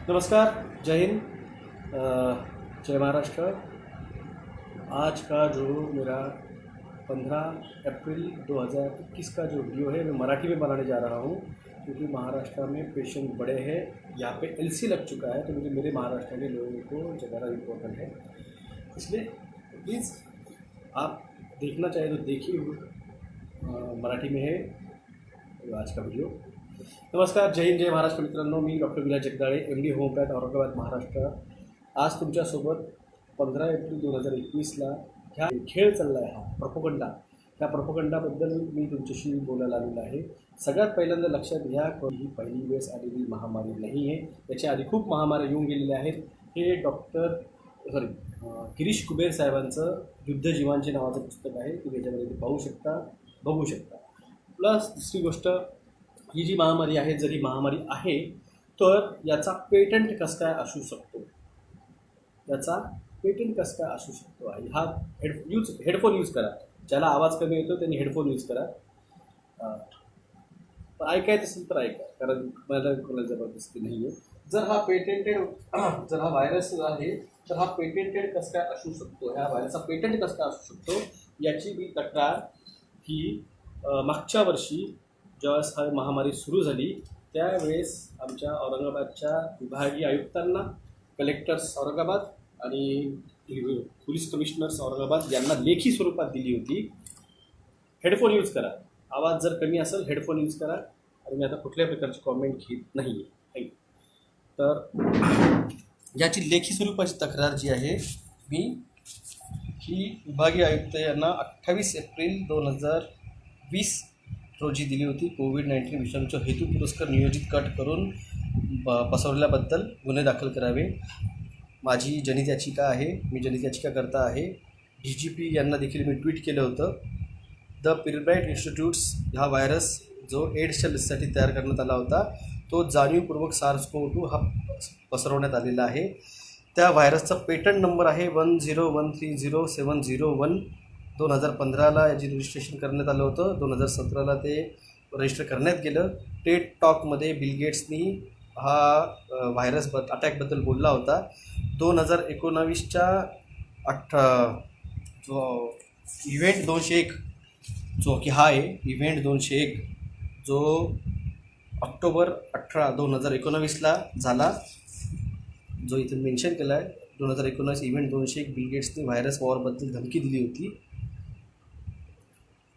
नमस्कार, जय हिंद, जय महाराष्ट्र। आज का जो मेरा 15 अप्रैल 2021 का जो वीडियो है मैं मराठी में बनाने जा रहा हूँ, क्योंकि महाराष्ट्र में पेशेंट बड़े हैं। यहाँ पे एलसी लग चुका है, तो मुझे मेरे महाराष्ट्र के लोगों को ज़्यादा इम्पोर्टेंट है, इसलिए प्लीज़ आप देखना चाहे तो देखिए। मराठी में है आज का वीडियो। नमस्कार, जय हिंद, जय महाराष्ट्र मित्रांनो। मी डॉक्टर विलास जगदाळे, MD होमपॅथ, औरंगाबाद, महाराष्ट्र। आज तुमच्यासोबत 15 एप्रिल 2021ला ह्या खेळ चालला आहे, हा प्रोपोगंडा, त्या प्रोपोगंडाबद्दल मी तुमच्याशी बोलायला आलेलो आहे। सगळ्यात पहिल्यांदा लक्षात घ्या की ही पहिली वेळेस आलेली महामारी नाही आहे, याच्या आधी खूप महामारी येऊन गेलेल्या आहेत। हे गिरीश कुबेर साहेबांचं युद्ध जीवांचे नावाचं पुस्तक आहे, तुम्ही याच्यामध्ये पाहू शकता, बघू शकता। प्लस दुसरी गोष्ट, ही जी महामारी आहे, जरी महामारी आहे तर याचा पेटंट कसं काय असू शकतो, याचा पेटंट कसं काय असू शकतो आहे हा हेडफोन यूज करा। ज्याला आवाज कमी येतो त्यांनी हेडफोन यूज करा। ऐकायचं असेल तर ऐका, कारण मला कोणाला जबरदस्ती नाही आहे। जर हा व्हायरस आहे तर हा पेटेंटेड कसं काय असू शकतो, ह्या व्हायरसचा पेटंट कसं काय असू शकतो, याची मी तक्रार ही मागच्या वर्षी ज्यावेळेस हा महामारी सुरू झाली त्यावेळेस आमच्या औरंगाबादच्या विभागीय आयुक्तांना, कलेक्टर्स औरंगाबाद आणि पोलीस कमिशनर्स औरंगाबाद यांना लेखी स्वरूपात दिली होती। हेडफोन यूज करा, आवाज जर कमी असेल हेडफोन यूज करा, आणि मी आता कुठल्याही प्रकारची कॉमेंट घेत नाही आहे। तर याची लेखी स्वरूपाची तक्रार जी आहे मी ही विभागीय आयुक्त यांना 28 एप्रिल 2020 रोजी दिली होती। कोविड-19 विषाणूचा हेतू पुरस्कार नियोजित कट करून पसरवल्याबद्दल गुन्हे दाखल करावे, माझी जनहित याचिका आहे, मी जनहित याचिका करता आहे। DGP यांना देखील मी ट्विट केलं होतं। द पिलब्राइट इन्स्टिट्यूट्स हा व्हायरस जो एड्सच्या लसीसाठी तयार करण्यात आला होता, तो जाणीवपूर्वक SARS-CoV-2 हा पसरवण्यात आलेला आहे। त्या व्हायरसचा पेटंट नंबर आहे 10130701। 2015ला याची रजिस्ट्रेशन करण्यात आलं होतं, 2017ला ते रजिस्टर करण्यात गेलं। टेड टॉकमध्ये बिल गेट्सनी हा व्हायरस अटॅकबद्दल बोलला होता। 2019च्या जो इव्हेंट 201 जो की हा आहे इव्हेंट 201 जो ऑक्टोबर 18, 2019ला झाला, जो इथे मेन्शन केला आहे 2019 इव्हेंट 201 बिल गेट्सनी व्हायरस वॉरबद्दल धमकी दिली होती।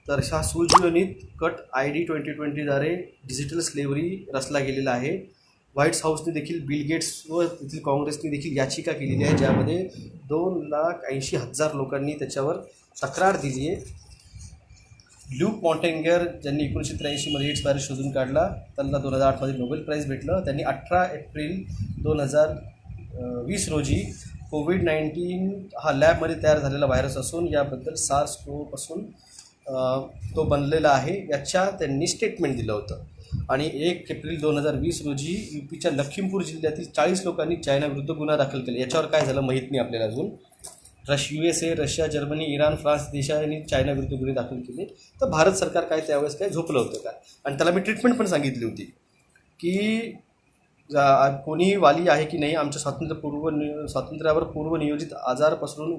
तर हा Suyojit cut ID 2020द्वारे digital slavery रचला गेलेला आहे। व्हाईट हाऊसने देखील बिल गेट्स व तेथील काँग्रेसने देखील याचिका केलेली आहे, ज्यामध्ये 2,80,000 लोकांनी त्याच्यावर तक्रार दिली आहे। ल्यूक मॉन्टेंगर ज्यांनी 1983मध्ये एड्स व्हायरस शोधून काढला, त्यांना 2008मध्ये नोबेल प्राईज भेटलं। त्यांनी 18 एप्रिल 2020 रोजी कोविड-19 हा लॅबमध्ये तयार झालेला व्हायरस असून याबद्दल SARS-CoV पासून तो बनलेला आहे याच्या त्यांनी स्टेटमेंट दिलं होतं। आणि 1 एप्रिल 2020 रोजी UPच्या लखीमपूर जिल्ह्यातील 40 लोकांनी चायनाविरुद्ध गुन्हा दाखल केला। याच्यावर काय झालं माहीत नाही आपल्याला अजून। USA, Russia, Germany, Iran, France देशांनी चायनाविरुद्ध गुन्हे दाखल केले। तर भारत सरकार काय त्यावेळेस काय झोपलं होतं का? आणि त्याला मी ट्रीटमेंट पण सांगितली होती की कोणी वाली आहे की नाही, आमच्या स्वातंत्र्यावर पूर्वनियोजित आजार पसरून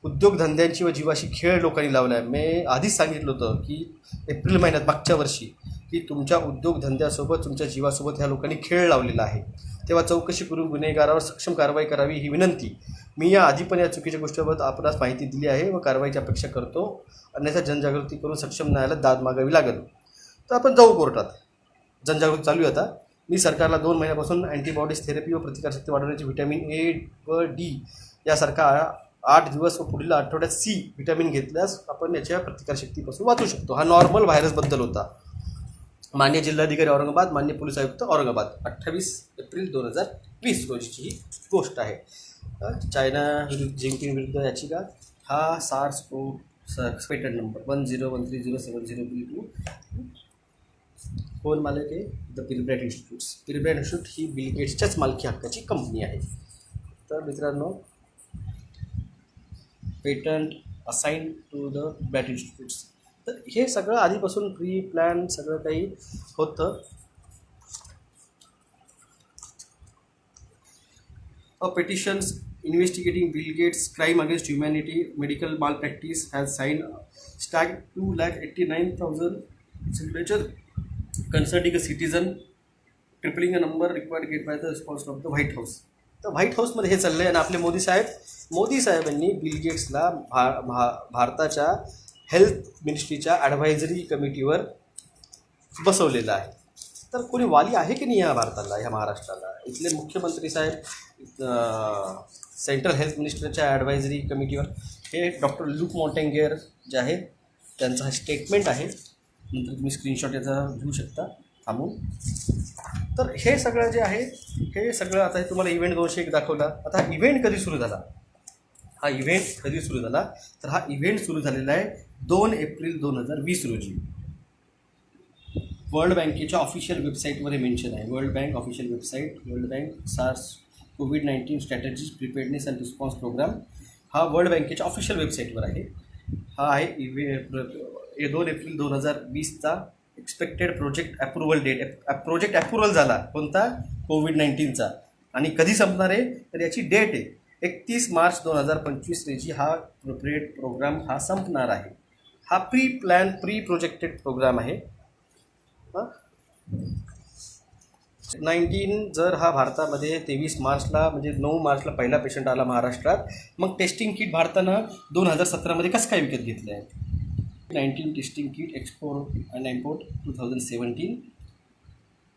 उद्योगधंद्यांची व जीवाशी खेळ लोकांनी लावला आहे। मी आधीच सांगितलं होतं की एप्रिल महिन्यात मागच्या वर्षी की तुमच्या उद्योगधंद्यासोबत तुमच्या जीवासोबत ह्या लोकांनी खेळ लावलेला आहे, तेव्हा चौकशी करून गुन्हेगारावर सक्षम कारवाई करावी ही विनंती। मी या आधी पण या चुकीच्या गोष्टीबाबत आपणास माहिती दिली आहे व कारवाईची अपेक्षा करतो, अन्यथा जनजागृती करून सक्षम न्यायालयात दाद मागावी लागेल। तर आपण जाऊ कोर्टात, जनजागृती चालू आहे आता। मी सरकारला 2 महिन्यापासून अँटीबॉडीज थेरपी व प्रतिकारशक्ती वाढवण्याची व्हिटॅमिन A व D यासारखा 8 दिवस व पुढील आठवड्यात C व्हिटॅमिन घेतल्यास आपण याच्या प्रतिकारशक्तीपासून वाचू शकतो। हा नॉर्मल व्हायरसबद्दल होता। मान्य जिल्हाधिकारी औरंगाबाद, मान्य पोलीस आयुक्त औरंगाबाद, 28 एप्रिल 2020 रोजीची ही गोष्ट आहे। चायना जिंकविरुद्ध याचिका, हा SARS-CoV पेटंट नंबर 10130702। कोण मालक आहे? The Pirbright institutes. Pirbright institute ही बिल गेट्सच्याच मालकी हक्काची कंपनी आहे। तर मित्रांनो, patent assign to the Pirbright institutes, तर हे सगळं आधीपासून प्री प्लॅन सगळं काही होतं। A petitions investigating Bill Gates' crime against humanity, medical malpractice, has signed stacked 2,89,000 signature concerning a citizen, tripling a number required to get by the response of the White House. तर white हाऊसमध्ये हे चाललं आहे आणि आपले मोदी साहेबांनी bill गेट्सला भारताच्या health मिनिस्ट्रीच्या advisory कमिटीवर बसवलेलं आहे. तर कोणी वाली आहे की नाही या भारताला, ह्या महाराष्ट्राला? इथले मुख्यमंत्री साहेब सेंट्रल हेल्थ मिनिस्टरच्या ॲडव्हायझरी कमिटीवर, हे डॉक्टर लूक मॉन्टेंगियर जे आहेत त्यांचा हा स्टेटमेंट आहे. नंतर तुम्ही स्क्रीनशॉट याचा घेऊ शकता थांबून. तर हे सगळं जे आहे हे सगळं आता हे तुम्हाला इव्हेंट 201 दाखवला. आता हा इव्हेंट कधी सुरू झाला? तर हा इव्हेंट सुरू झालेला आहे 2 एप्रिल 2020 रोजी. वर्ल्ड बँकेच्या ऑफिशियल वेबसाईटवर हे मेन्शन आहे. World Bank official website, World Bank SARS कोविड-19 strategies preparedness and response program, हा वर्ल्ड बँकेच्या ऑफिशियल वेबसाईटवर आहे. हा आहे 2 एप्रिल 2020चा expected project approval date. Project approval झाला कोणता? कोविड-19चा. आणि कधी संपणार आहे? तर याची डेट आहे 31 मार्च 2025 रोजी हा प्रोग्राम हा संपणार आहे. हा प्री प्रोजेक्टेड प्रोग्राम आहे. 19 जर हा भारतामध्ये 23 मार्चला म्हणजे 9 मार्चला पहिला पेशंट आला महाराष्ट्रात, मग टेस्टिंग किट भारतानं 2017मध्ये कसं काय विकत घेतलं आहे? 19 testing kit export and import 2017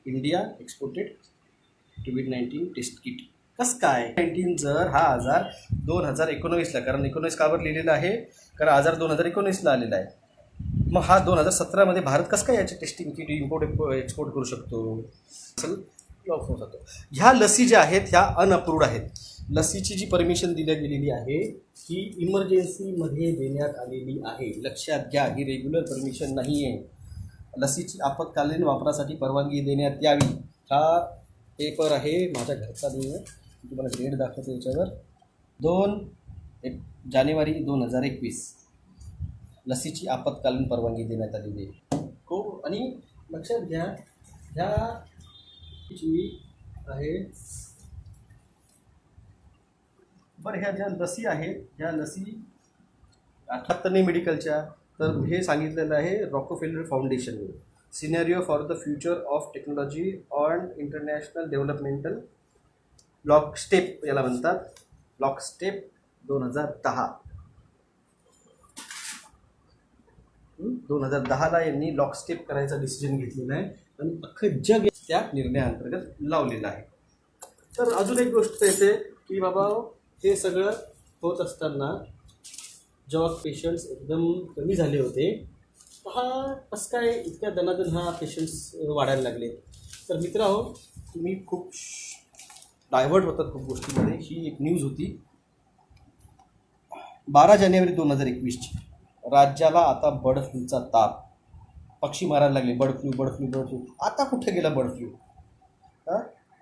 India exported कोविड-19 टेस्ट किट. कसं काय 19 जर हा आजार 2019ला, कारण 19 कावर लिहिलेलं आहे? कारण आजार 2019ला आलेला आहे. मग हा 2017मध्ये भारत कसं काय याचे टेस्टिंग किट एक्सपोर्ट करू शकतो? होऊ जातो. ह्या लसी ज्या आहेत ह्या अनअप्रूव्ड आहेत. लसीची जी परमिशन दिली गेलेली आहे ही इमर्जन्सीमध्ये देण्यात आलेली आहे. लक्षात घ्या, ही रेग्युलर परमिशन नाही आहे. लसीची आपत्कालीन वापरासाठी परवानगी देण्यात यावी. हा पेपर आहे माझ्या घरचा नाही आहे, तुम्हाला डेट दाखवतो याच्यावर. 2 जानेवारी 2021 लसीची आपत्कालीन परवानगी देण्यात आलेली आहे. हो, आणि लक्षात घ्या ह्या जी आहे बरं, ह्या ज्या लसी आहेत ह्या लसी 78 मेडिकलच्या. तर हे सांगितलेलं आहे रॉकफेलर फाउंडेशनने, scenario for the future of technology and international developmental lockstep याला म्हणतात. लॉकस्टेप 2010ला यांनी लॉकस्टेप करायचा डिसिजन घेतलेला आहे आणि अख्खं जग त्या निर्णयाअंतर्गत लावलेलं आहे. तर अजून एक गोष्ट येते की बाबा हे सगळं होत असताना जेव्हा पेशंट्स एकदम कमी झाले होते, हा कसं काय इतक्या दनादन हा पेशंट्स वाढायला लागले? तर मित्रांनो, तुम्ही खूप डायव्हर्ट होतात खूप गोष्टीमध्ये. ही एक न्यूज होती 12 जानेवारी 2021ची. राज्याला आता बर्ड फ्लूचा ताप. पक्षी मारायला लागले. Bird flu. आता कुठे गेला बर्ड फ्लू?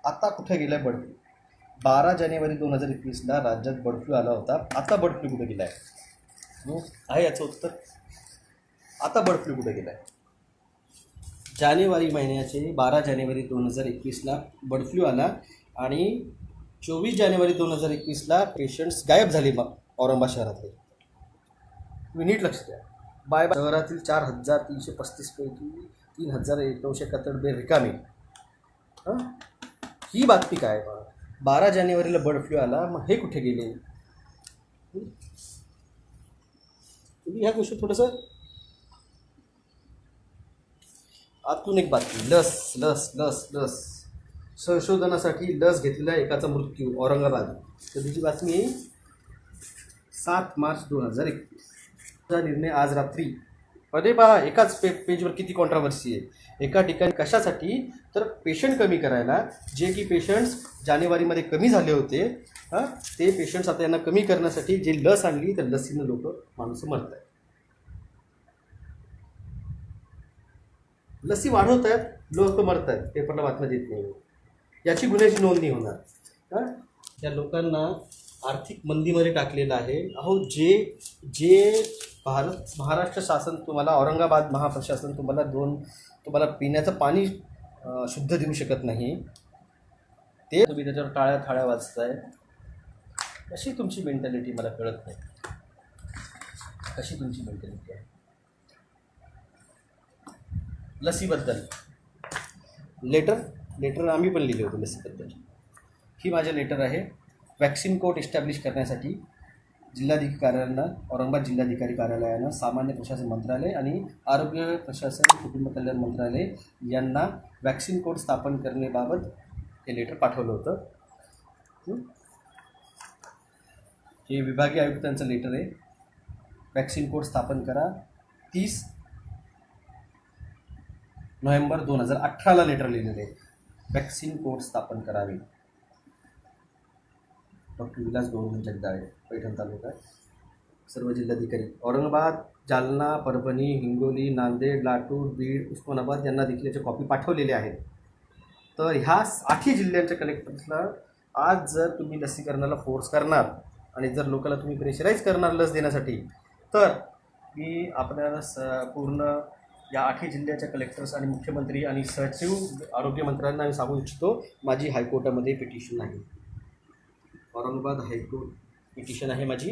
आता कुठे गेला बर्ड फ्लू? 12 जानेवारी 2021ला राज्यात बर्ड फ्लू आला होता. आता बर्ड फ्लू कुठे गेला आहे याचं उत्तर. आता बर्ड फ्लू कुठे गेला आहे? जानेवारी महिन्याचे 12 जानेवारी 2021ला बर्ड फ्लू आला आणि 24 जानेवारी 2021ला पेशंट्स गायब झाले औरंगाबाद शहरातले. तुम्ही नीट लक्ष द्या. शहरातील 4,335 पैकी 3,971 बेड रिकामी. ही बातमी काय? 12 जानेवारीला बर्ड फ्लू आला, मग हे कुठे गेले? तुम्ही ह्या गोष्टी थोडंसं. आतून एक बातमी. लस संशोधनासाठी लस घेतलेल्या एकाचा मृत्यू औरंगाबाद. कधीची बातमी आहे? 7 मार्च 2021. हा निर्णय आज रात्री. अरे पहा, एकाच पेजवर किती कॉन्ट्रावर्सी आहे. एका ठिकाणी कशासाठी? तर पेशंट कमी करायला. जे की पेशंट्स जानेवारीमध्ये कमी झाले होते, ते पेशंट्स आता यांना कमी करण्यासाठी जे लस आणली, तर लसीनं माणसं मरत आहेत. लसी वाढवत आहेत, लोक मरत आहेत. पेपरला बातम्या देत नाही. याची गुन्ह्याची नोंद नाही होणार. त्या लोकांना आर्थिक मंदीमध्ये टाकलेलं आहे. अहो, जे महाराष्ट्र शासन तुम्हाला, औरंगाबाद महाप्रशासन तुम्हाला पिण्याचं पाणी शुद्ध देऊ शकत नाही, ते तुम्ही त्याच्यावर टाळ्या वाजताय. कशी तुमची मेंटॅलिटी मला कळत नाही, कशी तुमची मेंटॅलिटी आहे. लसीबद्दल लेटर आम्ही पण लिहिले होते लसीबद्दल. ही माझे लेटर आहे. वॅक्सिन कोर्ट इस्टॅब्लिश करण्यासाठी जिल्हाधिकारी कार्यालयानं, औरंगाबाद जिल्हाधिकारी कार्यालयानं सामान्य प्रशासन मंत्रालय आणि आरोग्य प्रशासन कुटुंब कल्याण मंत्रालय यांना वॅक्सिन कोर्ट स्थापन करण्याबाबत हे लेटर पाठवलं होतं. हे विभागीय आयुक्तांचं लेटर आहे. वॅक्सिन कोर्ट स्थापन करा. 30 नोव्हेंबर 2018 लेटर लिहिलेलं आहे. वॅक्सिन कोर्ट स्थापन करावे. डॉक्टर विलास गोविंद जगदाळे, पैठण तालुका. सर्व जिल्हाधिकारी औरंगाबाद, जालना, परभणी, हिंगोली, नांदेड, लातूर, बीड, उस्मानाबाद यांना देखील याच्या कॉपी पाठवलेल्या आहेत. तर ह्या 8ही जिल्ह्यांच्या कलेक्टर्सला आज जर तुम्ही लसीकरणाला फोर्स करणार आणि जर लोकांना तुम्ही प्रेशराईज करणार लस देण्यासाठी, तर मी आपल्याला पूर्ण या 8ही जिल्ह्याच्या कलेक्टर्स आणि मुख्यमंत्री आणि सचिव आरोग्य मंत्र्यांना मी सांगू इच्छितो, माझी हायकोर्टामध्ये पिटिशन आहे. औरंगाबाद हायकोर्ट पिटिशन आहे माझी.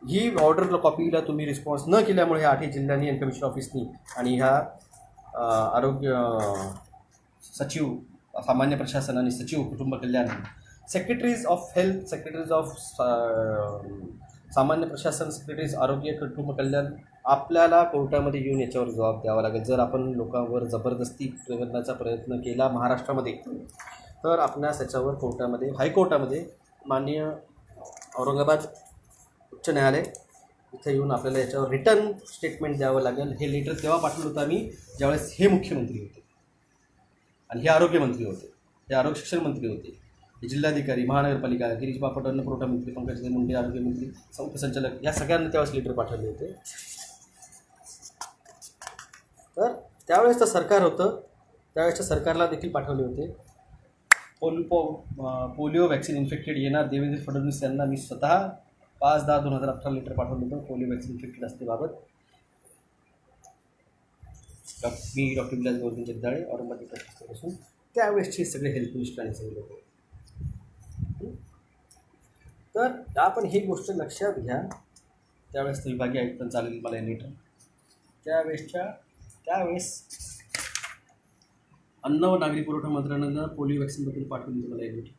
ही ऑर्डर कॉपीला तुम्ही रिस्पॉन्स न केल्यामुळे ह्या 8ही जिल्ह्यांनी आणि कमिशनर ऑफिसनी आणि ह्या आरोग्य सचिव सामान्य प्रशासन आणि सचिव कुटुंब कल्याण, secretaries of health, secretaries of सामान्य प्रशासन, सेक्रेटरीज आरोग्य कुटुंब कल्याण, आपल्याला कोर्टामध्ये येऊन याच्यावर जबाब द्यावा लागेल. जर आपण लोकांवर जबरदस्ती करण्याचा प्रयत्न केला महाराष्ट्रामध्ये, तर आपणास याच्यावर कोर्टामध्ये, हायकोर्टामध्ये, माननीय औरंगाबाद उच्च न्यायालय इथं येऊन आपल्याला याच्यावर रिटर्न स्टेटमेंट द्यावं लागेल. हे लेटर तेव्हा पाठवलं होतं आम्ही ज्यावेळेस हे मुख्यमंत्री होते आणि हे आरोग्यमंत्री होते, हे आरोग्य शिक्षण मंत्री होते, हे जिल्हाधिकारी, महानगरपालिका, गिरीश बापट, अन्न पुरवठा मंत्री, पंकज मुंडे आरोग्यमंत्री, संचालक, या सगळ्यांना त्यावेळेस लेटर पाठवले होते. तर त्यावेळेसचं सरकार होतं, त्यावेळेसच्या सरकारला देखील पाठवले होते. पोलिओ वॅक्सिन इन्फेक्टेड येणार देवेंद्र फडणवीस यांना मी स्वतः 5/10/2018 लेटर पाठवलं होतं पोलिओ वॅक्सिन इन्फेक्टेड असतेबाबत. मी डॉक्टर विलास गोविंद जगदाळे, औरंगाबाद इथं असून त्यावेळेसचे सगळे हेल्थ मिनिस्टर आणि सगळे लोक. तर आपण ही गोष्ट लक्षात घ्या. त्यावेळेस विभागीय आयुक्तांचं आलेलं मला लेटर, त्यावेळेस अन्न व नागरी पुरवठा मंत्र्यांना पोलिओ वॅक्सिनबद्दल पाठवून मला एक लेटर.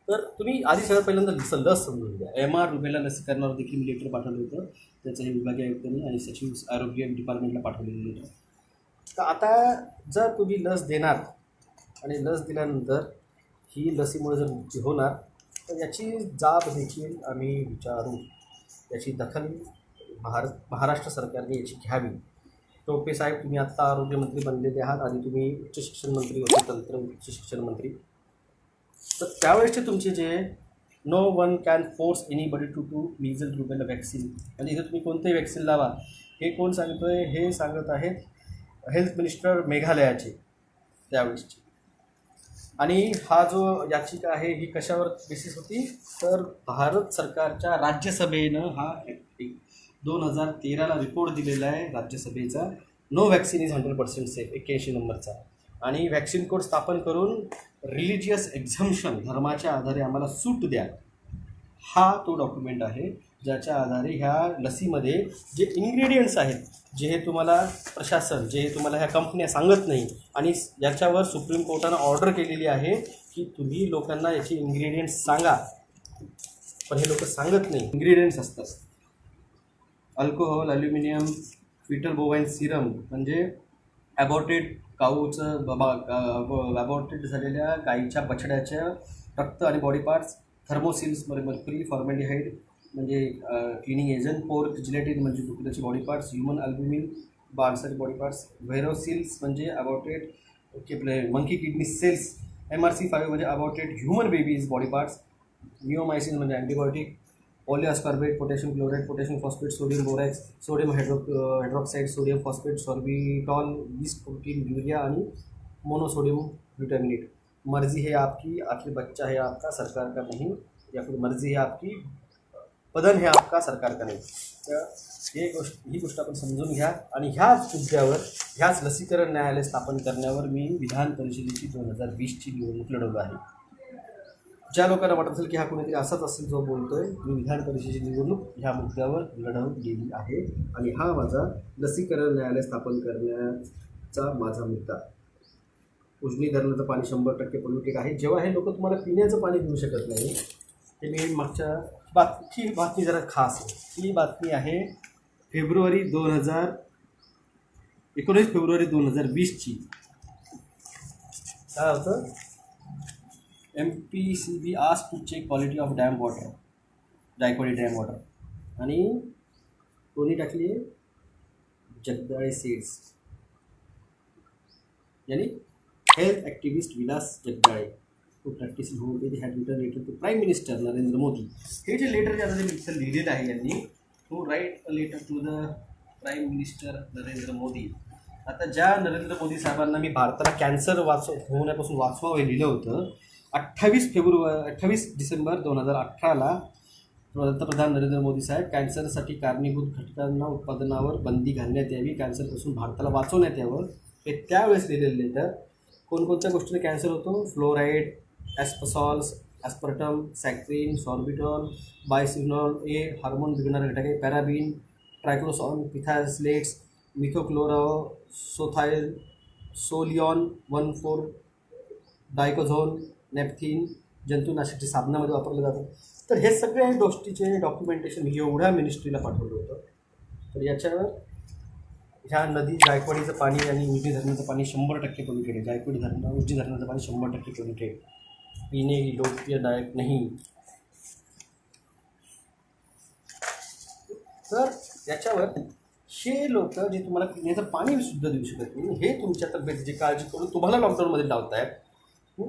तर तुम्ही आधी सगळ्यात पहिल्यांदा लस समजून घ्या. MR रुबेला लसीकरणावर देखील मी लेटर पाठवलं होतं. त्याचं हे विभागीय आयुक्तांनी आणि सचिव आरोग्य डिपार्टमेंटला पाठवलेलं लेटर. तर आता जर तुम्ही लस देणार आणि लस दिल्यानंतर ही लसीमुळे जर मृत्यू होणार, तर याची जाब देखील आम्ही विचारू. याची दखल महाराष्ट्र सरकारने याची घ्यावी. टोपे साहेब, तुम्ही आत्ता आरोग्यमंत्री बनलेले आहात आणि तुम्ही उच्च शिक्षण मंत्री होते, तंत्र उच्च शिक्षण मंत्री. तर त्यावेळेसचे तुमचे जे no one can force anybody to measles rubella vaccine, म्हणजे इथे तुम्ही कोणतेही वॅक्सिन लावा, हे कोण सांगतो आहे? हे सांगत आहेत हेल्थ मिनिस्टर मेघालयाचे त्यावेळेसचे. आणि हा जो याचिका आहे ही कशावर बेसिस होती? तर भारत सरकारच्या राज्यसभेनं हा 2013ला रिपोर्ट दिलेला आहे राज्यसभेचा, नो वॅक्सिन इज 100% सेफ, 81 नंबरचा. आणि वॅक्सिन कोड स्थापन करून रिलिजियस एक्झम्पशन, धर्माच्या आधारे आम्हाला सूट द्या, हा तो डॉक्युमेंट आहे ज्याच्या आधारे ह्या लसीमध्ये जे इन्ग्रेडियंट्स आहेत, जे हे तुम्हाला प्रशासन, जे हे तुम्हाला ह्या कंपन्या सांगत नाही, आणि याच्यावर सुप्रीम कोर्टानं ऑर्डर केलेली आहे की तुम्ही लोकांना याचे इन्ग्रेडियंट्स सांगा, पण हे लोक सांगत नाही. इन्ग्रेडियंट्स असतात alcohol, aluminium, fetal bovine serum, म्हणजे ॲबॉर्टेड काऊचं ॲबॉर्टेड झालेल्या गाईच्या बछड्याच्या रक्त आणि body parts, thimerosal mercury, formaldehyde म्हणजे क्लिनिंग एजंट, पोर्क जिलेटिन म्हणजे कुत्र्याचे बॉडी पार्ट्स, ह्युमन अल्ब्युमिन माणसाचे बॉडी पार्ट्स, व्हेरोसिल्स म्हणजे aborted monkey kidney cells, MRC5 म्हणजे aborted human babies body parts, neomycin म्हणजे antibiotic, polyascorbate, potassium chloride, potassium phosphate, sodium borax, sodium hydroxide, sodium phosphate, sorbitol, yeast protein, urea आणि monosodium ग्लुटामिनेट. मर्जी है आपकी, आखिर बच्चा है आपका, सरकार का नहीं, या फिर मर्जी है आपकी, पदन है आपका सरकार का नाही. तर ही गोष्ट आपण समजून घ्या. आणि ह्याच मुद्द्यावर ह्याच लसीकरण न्यायालय स्थापन करण्यावर मी विधान परिषदेची 2020ची निवडणूक लढवलं आहे. ज्या लोकांना वाटत असेल की हा कोणीतरी असाच असेल जो बोलतोय, मी विधान परिषदेची निवडणूक ह्या मुद्द्यावर लढवलेली आहे. आणि हा माझा लसीकरण न्यायालय स्थापन करण्याचा माझा मुद्दा. उजनी धरणाचं पाणी 100% पोल्युटेड आहे. जेव्हा हे लोक तुम्हाला पिण्याचं पाणी देऊ शकत नाही, ते मी मागच्या ही बातमी जरा खास आहे. ही बातमी आहे 19 फेब्रुवारी 2020ची. काय होतं, MPCB asked to check quality of dam water, Jayakwadi dam water. आणि कोणी टाकली आहे, जगदाळे सीड्स, यानी health activist Vilas Jagdale, to practice home they had written letter to prime minister Narendra Modi. हे जे लेटर जे आता इथं लिहिलेलं आहे यांनी, to write a letter to the prime minister Narendra Modi. आता ज्या नरेंद्र मोदी साहेबांना मी भारताला कॅन्सर होण्यापासून वाचवावं हे लिहिलं होतं, 28 डिसेंबर 2018ला पंतप्रधान नरेंद्र मोदी साहेब, कॅन्सरसाठी कारणीभूत घटकांना उत्पादनावर बंदी घालण्यात यावी, कॅन्सरपासून भारताला वाचवण्यात यावं, हे त्यावेळेस लिहिलेलं लेटर. कोणकोणत्या गोष्टीने कॅन्सर होतो, फ्लोराईड, ॲस्पसॉल्स, ॲस्पर्टम, सॅक्रिन, सॉर्बिटॉल, बायसिनॉल ए, हार्मोन बिघडणारे घटक आहे, पॅराबिन, ट्रायक्लोसॉन, पिथॅसलेट्स, मिथोक्लोरो, सोथाईल, सोलियॉन 14, डायकोझोन, नेपथिन, जंतुनाशकाची साबणामध्ये वापरलं जातं. तर हे सगळे गोष्टीचे डॉक्युमेंटेशन मी एवढ्या मिनिस्ट्रीला पाठवलं होतं. तर याच्यावर ह्या नदी जायकवाडीचं पाणी आणि उजनी धरणाचं पाणी 100% पोल्युटेड आहे. जायकवाडी धरण, उजनी धरणाचं पाणी 100% पोल्युटेड, पिणे योग्यदायक नाही. तर याच्यावर हे लोक जे तुम्हाला पिण्याचं पाणी सुद्धा देऊ शकत नाही, हे तुमच्या तब्येतीची काळजी करून तुम्हाला लॉकडाऊनमध्ये लावत आहेत.